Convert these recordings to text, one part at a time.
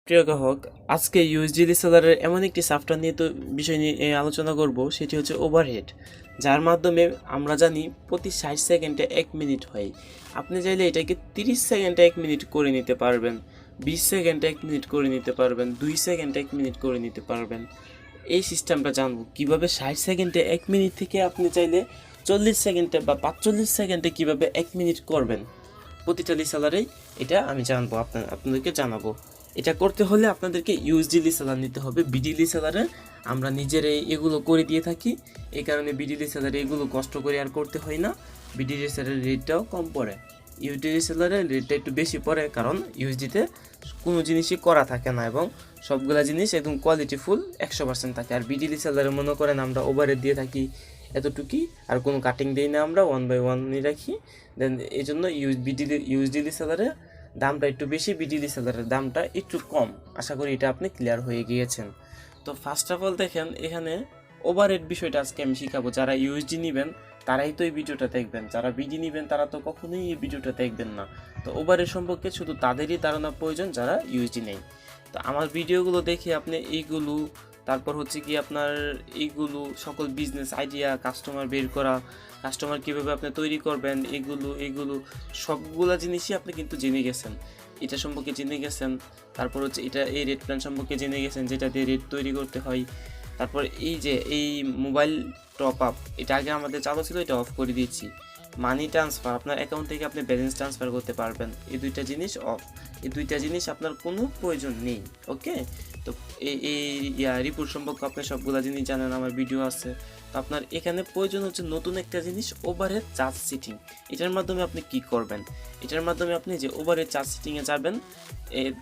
প্রিয় গ্রাহক, আজকে ইউএসডি রিসেলারের এমন একটি সফটওয়্যার নিয়ে বিষয় নিয়ে আলোচনা করব, সেটি হচ্ছে ওভারহেড, যার মাধ্যমে আমরা জানি প্রতি 60 সেকেন্ডে 1 মিনিট হয়। আপনি চাইলে এটাকে 30 সেকেন্ডে 1 মিনিট করে নিতে পারবেন, 20 সেকেন্ডে 1 মিনিট করে নিতে পারবেন, 2 সেকেন্ডে 1 মিনিট করে নিতে পারবেন। এই সিস্টেমটা জানবো কীভাবে 60 সেকেন্ডে 1 মিনিট থেকে আপনি চাইলে 40 সেকেন্ডে বা 45 সেকেন্ডে কীভাবে 1 মিনিট করবেন প্রতিটা রিসেলারেই, এটা আমি জানবো, আপনাদেরকে জানাবো। এটা করতে হলে আপনাদেরকে ইউএসডি রিসেলার নিতে হবে। বিডি রিসেলারে আমরা নিজেরাই এগুলো করে দিয়ে থাকি, এই কারণে বিডি রিসেলারে এগুলো কষ্ট করে আর করতে হয় না। বিডি রিসেলারের রেটটাও কম পড়ে, ইউএসডি রিসেলারের রেটটা একটু বেশি পড়ে, কারণ ইউএসডিতে কোনো জিনিসই করা থাকে না এবং সবগুলা জিনিস একদম কোয়ালিটিফুল 100% থাকে। আর বিডি রিসেলারে মনে করেন আমরা ওভারেড দিয়ে থাকি এতটুকুই, আর কোনো কাটিং দিই না, আমরা 1/1 রাখি। দেন এই জন্য ইউএসডি রিসেলারে দামটা একটু বেশি, বিডি রিসেলারের দামটা একটু কম। আশা করি এটা আপনি ক্লিয়ার হয়ে গিয়েছেন। তো ফার্স্ট অফ অল দেখেন, এখানে ওভারহেড বিষয়টা আজকে আমি শিখাবো। যারা ইউএসডি নেবেন তারাই তো এই ভিডিওটা দেখবেন, যারা বিডি নেবেন তারা তো কখনোই এই ভিডিওটা দেখবেন না। তো ওভারহেড সম্পর্কে শুধু তাদেরই ধারণা প্রয়োজন যারা ইউএসডি নেই। তো আমার ভিডিওগুলো দেখে আপনি এইগুলো, তারপর হচ্ছে কি আপনার এইগুলো সকল বিজনেস আইডিয়া, কাস্টমার বের করা, কাস্টমার কীভাবে আপনি তৈরি করবেন, এগুলো সবগুলা জিনিসই আপনি কিন্তু জেনে গেছেন। এটা সম্পর্কে জেনে গেছেন, তারপর হচ্ছে এটা এই রেট প্ল্যান সম্পর্কে জেনে গেছেন, যেটা দিয়ে রেট তৈরি করতে হয়। তারপর এই যে এই মোবাইল টপ আপ, এটা আগে আমাদের চালু ছিল, এটা অফ করে দিয়েছি। মানি ট্রান্সফার, আপনার অ্যাকাউন্ট থেকে আপনি ব্যালেন্স ট্রান্সফার করতে পারবেন, এই দুইটা জিনিস অফ। এই দুইটা জিনিস আপনার কোনো প্রয়োজন নেই। ওকে, তো এই রিপোর্ট সম্পর্কে আপনি সবগুলা জিনিস জানেন, আমার ভিডিও আছে। তো আপনার এখানে প্রয়োজন হচ্ছে নতুন একটা জিনিস, ওভারহেড চার্জ সিটিং। এটার মাধ্যমে আপনি কি করবেন, এটার মাধ্যমে আপনি যে ওভারহেড চার্জ সিটিংয়ে যাবেন,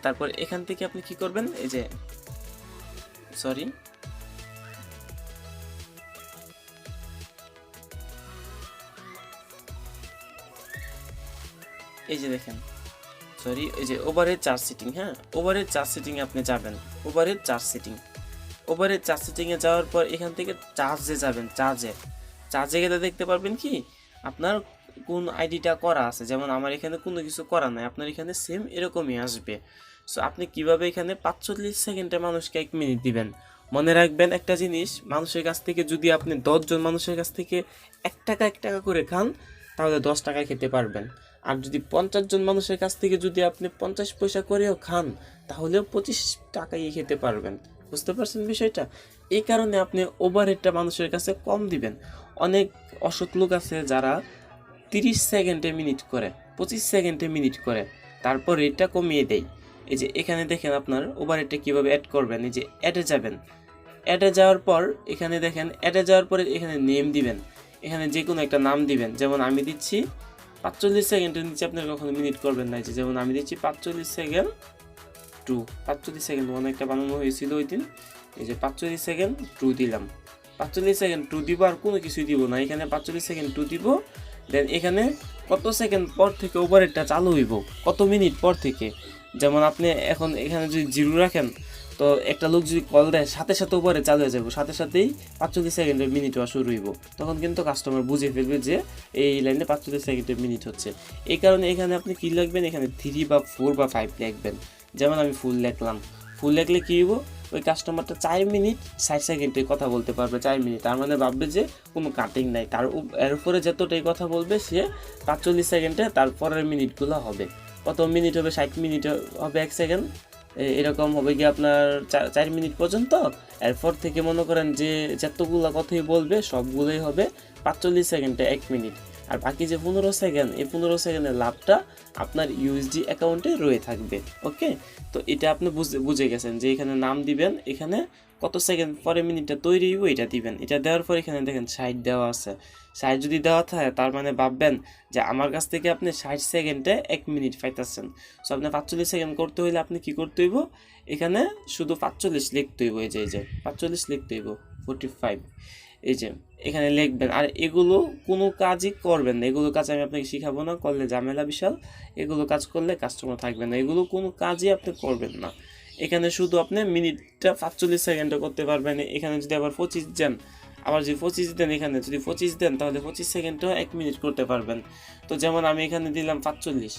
তারপর এখান থেকে আপনি কি করবেন, এই যে সরি এই যে দেখেন, এই যে ওভারহেড চার্জ সিটিং। হ্যাঁ, ওভারহেড চার্জ সিটিংয়ে আপনি যাবেন, ওভারহেড চার্জ সিটিংয়ে যাওয়ার পর এখান থেকে চার্জে যাবেন। চার্জে গেলে দেখতে পারবেন কি আপনার কোন আইডিটা করা আছে। যেমন আমার এখানে কোনো কিছু করা নাই, আপনার এখানে সেম এরকমই আসবে। সো আপনি কিভাবে এখানে 45 সেকেন্ডে মানুষকে 1 মিনিট দিবেন। মনে রাখবেন একটা জিনিস, মানুষের কাছ থেকে যদি আপনি 10 জন মানুষের কাছ থেকে 1 টাকা করে খান, তাহলে 10 টাকায় খেতে পারবেন। আর যদি 50 জন মানুষের কাছ থেকে যদি আপনি 50 পয়সা করেও খান, তাহলেও 25 টাকায় খেতে পারবেন। বুঝতে পারছেন বিষয়টা? এই কারণে আপনি ওভারহেডটা মানুষের কাছে কম দিবেন। অনেক অসৎ লোক আছে যারা 30 সেকেন্ডে মিনিট করে, 25 সেকেন্ডে মিনিট করে, তারপর রেটটা কমিয়ে দেয়। এই যে এখানে দেখেন আপনার ওভারহেডটা কীভাবে অ্যাড করবেন। এই যে অ্যাডে যাবেন, অ্যাডে যাওয়ার পর এখানে দেখেন, অ্যাডে যাওয়ার পরে এখানে নেম দিবেন, এখানে যে কোনো একটা নাম দিবেন। যেমন আমি দিচ্ছি 45 সেকেন্ডের নিচে আপনার কখনো মিনিট করবেন না। যেমন আমি দিচ্ছি 45 সেকেন্ড 1 একটা বানানো হয়েছিল ওই দিন। এই যে 45 সেকেন্ড 2 দিলাম, 45 সেকেন্ড 2 দিব, আর কোনো কিছুই দিব না। এখানে 45 সেকেন্ড 2 দিব। দেন এখানে কত সেকেন্ড পর থেকে ওভারহেডটা চালু হইব, কত মিনিট পর থেকে। যেমন আপনি এখন এখানে যদি 0 রাখেন, তো একটা লোক যদি কল দেয় সাথে সাথে ওভারহেড চালু হয়ে যাবে, সাথে সাথেই 45 সেকেন্ডের মিনিট হওয়া শুরু হইব। তখন কিন্তু কাস্টমার বুঝে ফেলবে যে এই লাইনে 45 সেকেন্ডের মিনিট হচ্ছে। এই কারণে এখানে আপনি কী লিখবেন, এখানে 3 বা 4 বা 5 লিখবেন। যেমন আমি ফুল লিখলাম, ফুল লিখলে কী হইব, ওই কাস্টমারটা 4 মিনিট 60 সেকেন্ডে কথা বলতে পারবে। 4 মিনিট, তার মানে ভাববে যে কোনো কাটিং নাই, এর উপরে যতটাই কথা বলবে সে 45 সেকেন্ডে তার পরের মিনিটগুলো হবে। কত মিনিট হবে, 60 মিনিট হবে 1 সেকেন্ড, এরকম হবে কি আপনার 4 মিনিট পর্যন্ত। এরপর থেকে মনে করেন যে যতগুলো কথাই বলবে সবগুলোই হবে 45 সেকেন্ডে 1 মিনিট। আর বাকি যে 15 সেকেন্ড, এই 15 সেকেন্ডের লাভটা আপনার ইউএসডি অ্যাকাউন্টে রয়ে থাকবে। ওকে, তো এটা আপনি বুঝে গেছেন যে এখানে নাম দিবেন, এখানে কত সেকেন্ড পরে মিনিটটা তৈরি হইব এটা দিবেন। এটা দেওয়ার পর এখানে দেখেন 60 দেওয়া আছে। 60 যদি দেওয়া থাকে, তার মানে ভাববেন যে আমার কাছ থেকে আপনি 60 সেকেন্ডে 1 মিনিট পাইতেছেন। সো আপনি 45 সেকেন্ড করতে হইলে আপনি কি করতে হইব, এখানে শুধু 45 লিখতে হইব। এই যে 45 লিখতে হইব, 45 এই যে এখানে লিখবেন। আর এগুলো কোনো কাজই করবেন না, এগুলো কাজ আমি আপনাকে শিখাবো না, করলে ঝামেলা বিশাল। এগুলো কাজ করলে কাস্টমার থাকবে না, এগুলো কোনো কাজই আপনি করবেন না। এখানে শুধু আপনি মিনিটটা 45 সেকেন্ডে করতে পারবেন। এখানে যদি আবার 25 দেন, আবার যদি 25 দেন, এখানে যদি 25 দেন, তাহলে 25 সেকেন্ডেও 1 মিনিট করতে পারবেন। তো যেমন আমি এখানে দিলাম 45,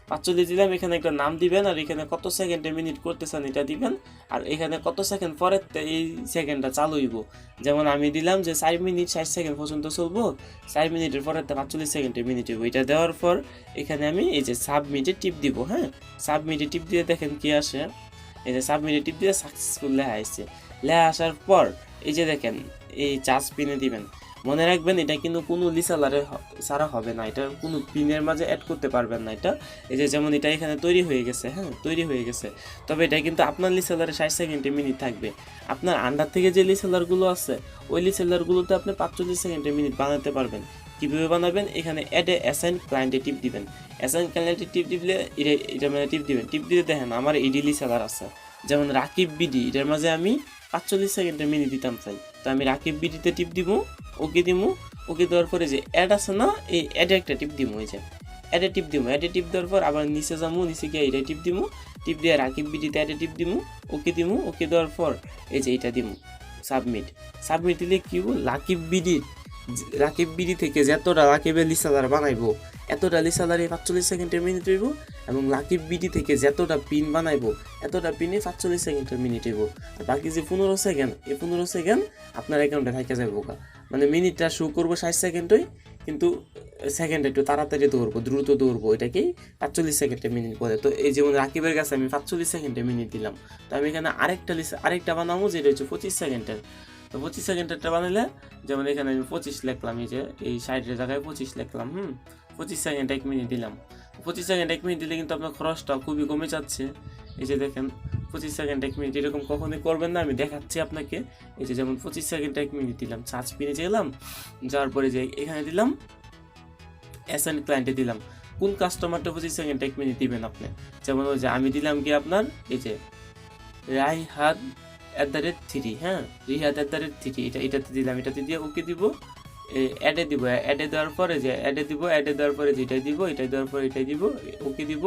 45 দিলাম, এখানে একটা নাম দিবেন আর এখানে কত সেকেন্ডে মিনিট করতেছেন এটা দিবেন, আর এখানে কত সেকেন্ড পরে এই সেকেন্ডটা চালু হইব। যেমন আমি দিলাম যে 4 মিনিট 60 সেকেন্ড পর্যন্ত চলবো, 4 মিনিটের পরে 45 সেকেন্ডে মিনিট হইব। এটা দেওয়ার পর এখানে আমি এই যে সাবমিটে টিপ দিব। হ্যাঁ, সাবমিটে টিপ দিয়ে দেখেন কি আসে, এই যে সাবমিটে টিপ দিয়ে সাকসেসফুল লেখা আসছে। লেখা আসার পর এই যে দেখেন এই চার্জ পিনে দিবেন। মনে রাখবেন এটা কিন্তু কোনো লিসালারে ছাড়া হবে না, এটা কোনো পিনের মাঝে অ্যাড করতে পারবেন না। এটা এই যে যেমন এটা এখানে তৈরি হয়ে গেছে, হ্যাঁ তৈরি হয়ে গেছে, তবে এটা কিন্তু আপনার লিসেলারে 60 সেকেন্ডে মিনিট থাকবে। আপনার আন্ডার থেকে যে লিসেলারগুলো আছে ওই লিসেলারগুলোতে আপনি 45 সেকেন্ডে মিনিট বানাতে পারবেন। কীভাবে বানাবেন, এখানে অ্যাড এ অ্যাসাইন ক্লায়েন্টে টিপ দিবেন। অ্যাসাইন ক্লায়েন্টে টিপ দিলে এটা মানে টিপ দিবেন, টিপ দিয়ে দেখেন আমার এডি লিসেলার আছে, যেমন রাকিব বিডি, এটার মাঝে আমি 45 সেকেন্ডে মিনিট দিতাম চাই, তো আমি রাকিব বিডিতে টিপ দিব, ওকে দিব। ওকে দেওয়ার পরে যে অ্যাড আছে না, এই অ্যাডে একটা টিপ দিব, ওই যে অ্যাডে টিপ দিব। অ্যাডে টিপ দেওয়ার পর আবার নিচে যাবো, নিচে গিয়ে এটা টিপ দিব, টিপ দিয়ে রাকিব বিডিতে অ্যাডে টিপ দিব, ওকে দিব। ওকে দেওয়ার পর এই যে এইটা দিব সাবমিট। সাবমিট দিলে কি হবো, রাকিব বিডি থেকে যতটা রাকিবের লিসালার বানাইবো এতটা লিসালারে 45 সেকেন্ডের মিনিট হইব, এবং রাকিব বিডি থেকে যতটা পিন বানাইবো এতটা পিনে 45 সেকেন্ডের মিনিট হইব। আর বাকি যে 15 সেকেন্ড, এই 15 সেকেন্ড আপনার অ্যাকাউন্টে থাকে যাবো। মানে মিনিটটা শো করবো 60 সেকেন্ডই, কিন্তু সেকেন্ড একটু তাড়াতাড়ি দৌড়বো, দ্রুত দৌড়বো, এটাকেই 45 সেকেন্ডে মিনিট বলে। তো এই যেমন রাকিবের কাছে আমি 45 সেকেন্ডে মিনিট দিলাম, তো আমি এখানে আরেকটা বানাবো যেটা হচ্ছে 25 সেকেন্ডের। তো 25 সেকেন্ডেরটা বানালে যেমন এখানে আমি 25 লিখলাম, এই যে এই সাইডের জায়গায় 25 লিখলাম, 25 সেকেন্ড 1 মিনিট দিলাম। 25 সেকেন্ড 1 মিনিট দিলে কিন্তু আপনার খরচটা খুবই কমে যাচ্ছে। এই যে দেখেন 25 সেকেন্ড 1 মিনিট, এরকম কখনোই করবেন না, আমি দেখাচ্ছি আপনাকে। এই যে যেমন 25 সেকেন্ড 1 মিনিট দিলাম, চার্জ পিনে গেলাম, যাওয়ার পরে যে এখানে দিলাম অ্যাসাইন ক্লায়েন্টে দিলাম। কোন কাস্টমারটা 25 সেকেন্ড 1 মিনিট দিবেন আপনি, যেমন ওই যে আমি দিলাম কি আপনার এই যে রাইহাদ@3, হ্যাঁ রিহাদ@3, এটাতে দিলাম, এটাতে দিয়ে ওকে দিব, অ্যাডে দিব। অ্যাডে দেওয়ার পরে যে অ্যাডে দিব, অ্যাডে দেওয়ার পরে যে এটাই দিব, এটাই দেওয়ার পরে এটাই দিব, ওকে দিব।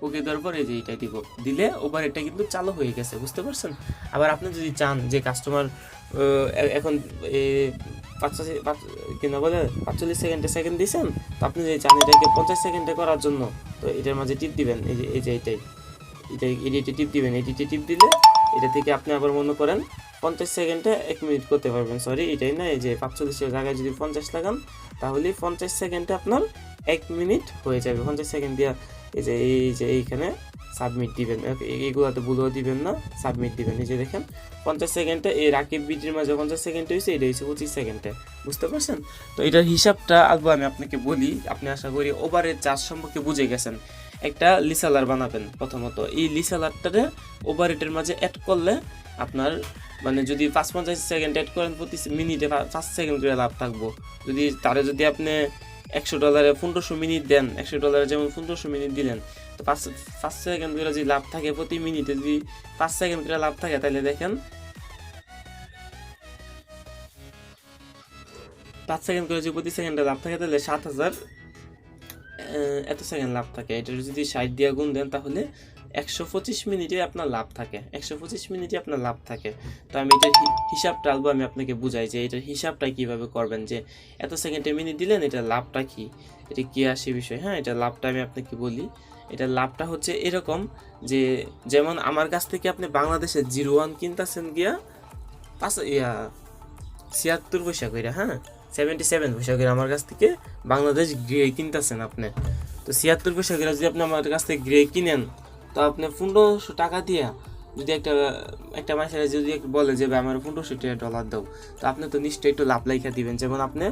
ওকে দেওয়ার পরে যে এটাই দিব, দিলে ওভার এটা কিন্তু চালু হয়ে গেছে, বুঝতে পারছেন। আবার আপনি যদি চান যে কাস্টমার এখন 45 সেকেন্ড দিয়েছেন, তো আপনি যদি চান এটাকে 50 সেকেন্ডে করার জন্য, তো এটার মাঝে টিপ দিবেন, এই যে এডিটে টিপ দিবেন। এডিটে টিপ দিলে এটা থেকে আপনি আবার মনে করেন 50 সেকেন্ডে 1 মিনিট করতে পারবেন। সরি এটাই না, এই যে 45-এর জায়গায় যদি 50 লাগান তাহলে 50 সেকেন্ডে আপনার 1 মিনিট হয়ে যাবে। 50 সেকেন্ড দিয়ে এই যে এইখানে সাবমিট দিবেন, এইগুলোতে ভুলও দিবেন না, সাবমিট দিবেন। এই যে দেখেন 50 সেকেন্ডে এই রাকিব বিডির মাঝে 50 সেকেন্ড হয়েছে, এটা হয়েছে 25 সেকেন্ডে, বুঝতে পারছেন। তো এটার হিসাবটা আলবো আমি আপনাকে বলি, আপনি আশা করি ওভারের চার্জ সম্পর্কে বুঝে গেছেন। একটা লিসালার বানাবেন প্রথমত, এই লিসালারটারে ওভারহেডের মাঝে অ্যাড করলে আপনার মানে যদি 55 সেকেন্ড অ্যাড করেন প্রতি মিনিটে 5 সেকেন্ড করে লাভ থাকবো। যদি আপনি $100 1500 মিনিট দেন, $100 যেমন 1500 মিনিট দিলেন, তো 5 সেকেন্ড করে যদি লাভ থাকে প্রতি মিনিটে, যদি 5 সেকেন্ড করে লাভ থাকে, তাহলে দেখেন 5 সেকেন্ড করে যদি প্রতি সেকেন্ডে লাভ থাকে তাহলে 7000 এত সেকেন্ড লাভ থাকে। এটা যদি 60 দিয়ে গুণ দেন তাহলে 125 মিনিটে আপনার লাভ থাকে, 125 মিনিটে আপনার লাভ থাকে। তো আমি এটার হিসাবটা আলবো আমি আপনাকে বুঝাই যে এটার হিসাবটা কীভাবে করবেন, যে এত সেকেন্ডে মিনিট দিলেন এটার লাভটা কী, এটা কী আসে বিষয়। হ্যাঁ, এটার লাভটা আমি আপনাকে বলি। এটার লাভটা হচ্ছে এরকম যে যেমন আমার কাছ থেকে আপনি বাংলাদেশের 01 কিনতেছেন গিয়া 76 পয়সা করে, হ্যাঁ 77 পয়সা করে আমার কাছ থেকে বাংলাদেশ গ্রে কিনতেছেন আপনি। তো 76 পয়সা করে যদি আপনি আমার কাছ থেকে গ্রে কিনেন, তো আপনি 1500 টাকা দিয়ে যদি একটা মাসের যদি বলে যে আমার $1500 দাও, তো আপনি তো নিশ্চয়ই একটু লাভ লাইখা দিবেন। যেমন আপনি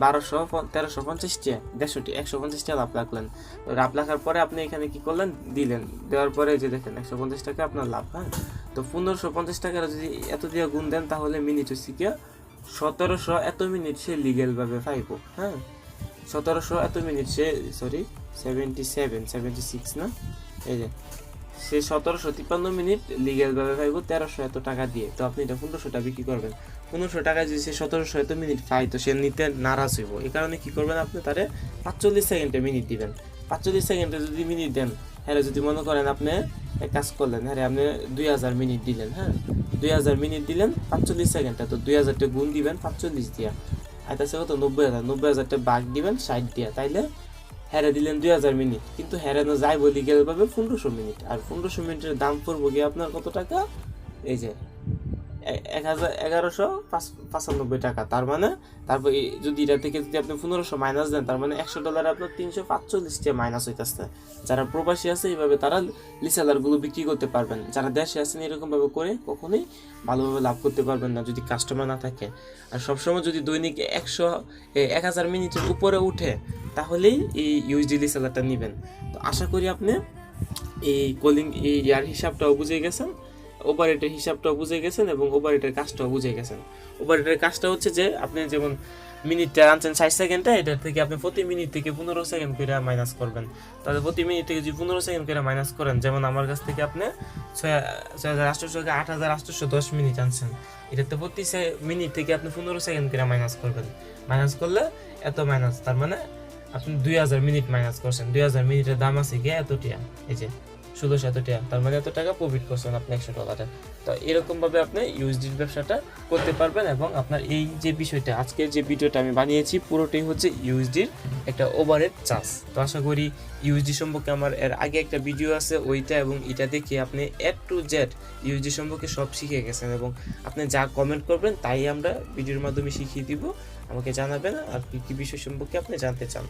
1350 150 টাকা লাভ রাখলেন, লাভ রাখার পরে আপনি এখানে কি করলেন, দিলেন, দেওয়ার পরে যে দেখেন 150 টাকা আপনার লাভ। হ্যাঁ, তো 1550 টাকার যদি এত দিয়ে গুণ দেন তাহলে মিনিট হচ্ছে কি 1700 এত মিনিট সে লিগেলভাবে পাইব। হ্যাঁ, 1700 এত মিনিট সে 76 না, এই যে সে 1753 মিনিট লিগেলভাবে পাইব 1300 এত টাকা দিয়ে। তো আপনি এটা 1500 টাকা বিক্রি করবেন, 1500 টাকা যদি সে 1700 এত মিনিট পাই, তো সে নিতে নারাজ হইব। এই কারণে কি করবেন, আপনি তারে 45 সেকেন্ডে মিনিট দিবেন। 45 সেকেন্ডে যদি মিনিট দেন, হ্যাঁ যদি মনে করেন আপনি এক কাজ করলেন, হ্যাঁ আপনি 2000 মিনিট দিলেন, হ্যাঁ 2000 মিনিট দিলেন 45 সেকেন্ডটা, তো 2000টা গুণ দিবেন 45 দিয়া, আইতাছে কত 90,000, 90,000টা ভাগ দিবেন 60 দিয়া, তাইলে হেরে দিলেন 2000 মিনিট, কিন্তু হেরানো যায় বলি গেলে পাবে 1500 মিনিট। আর 1500 মিনিটের দাম পড়বো গিয়ে আপনার কত টাকা, এই যে 1195 টাকা। তার মানে তারপর যদি এটা থেকে যদি আপনি 1500 মাইনাস দেন, তার মানে $100 আপনার 345 টাকা মাইনাস হইতেছে। যারা প্রবাসী আছে এইভাবে তারা রিসেলারগুলো বিক্রি করতে পারবেন। যারা দেশে আছেন এরকমভাবে করে কখনোই ভালোভাবে লাভ করতে পারবেন না যদি কাস্টমার না থাকে। আর সবসময় যদি দৈনিক 1000 মিনিটের উপরে উঠে তাহলেই এই ইউএসডি রিসেলারটা নেবেন। তো আশা করি আপনি এই কলিং এই ইয়ার হিসাবটাও বুঝে গেছেন, ওভারহেডের হিসাবটাও বুঝে গেছেন এবং ওভারহেডের কাজটাও বুঝে গেছেন। ওভারহেডের কাজটা হচ্ছে যে আপনি যেমন মিনিটটা আনছেন 60 সেকেন্ডটা, এটার থেকে আপনি প্রতি মিনিট থেকে 15 সেকেন্ড করে মাইনাস করবেন। তাহলে প্রতি মিনিট থেকে যদি 15 সেকেন্ড করে মাইনাস করেন, যেমন আমার কাছ থেকে আপনি 6800 থেকে 8810 মিনিট আনছেন, এটাতে প্রতি মিনিট থেকে আপনি 15 সেকেন্ড করে মাইনাস করবেন। মাইনাস করলে এত মাইনাস, তার মানে আপনি 2000 মিনিট মাইনাস করছেন। 2000 মিনিটের দাম আছে গিয়ে এত টাকা, এই যে 1600 এত টাকা, তার মানে এত টাকা প্রফিট করছেন আপনি $100। তো এরকমভাবে আপনি ইউএসডির ব্যবসাটা করতে পারবেন। এবং আপনার এই যে বিষয়টা আজকের যে ভিডিওটা আমি বানিয়েছি পুরোটাই হচ্ছে ইউএসডির একটা ওভারহেড চার্জ। তো আশা করি ইউএসডি সম্পর্কে আমার এর আগে একটা ভিডিও আছে, ওইটা এবং এটা দেখে আপনি A to Z ইউএসডি সম্পর্কে সব শিখে গেছেন এবং আপনি যা কমেন্ট করবেন তাই আমরা ভিডিওর মাধ্যমে শিখিয়ে দিব। আমাকে জানাবেন আর কি কি বিষয় সম্পর্কে আপনি জানতে চান।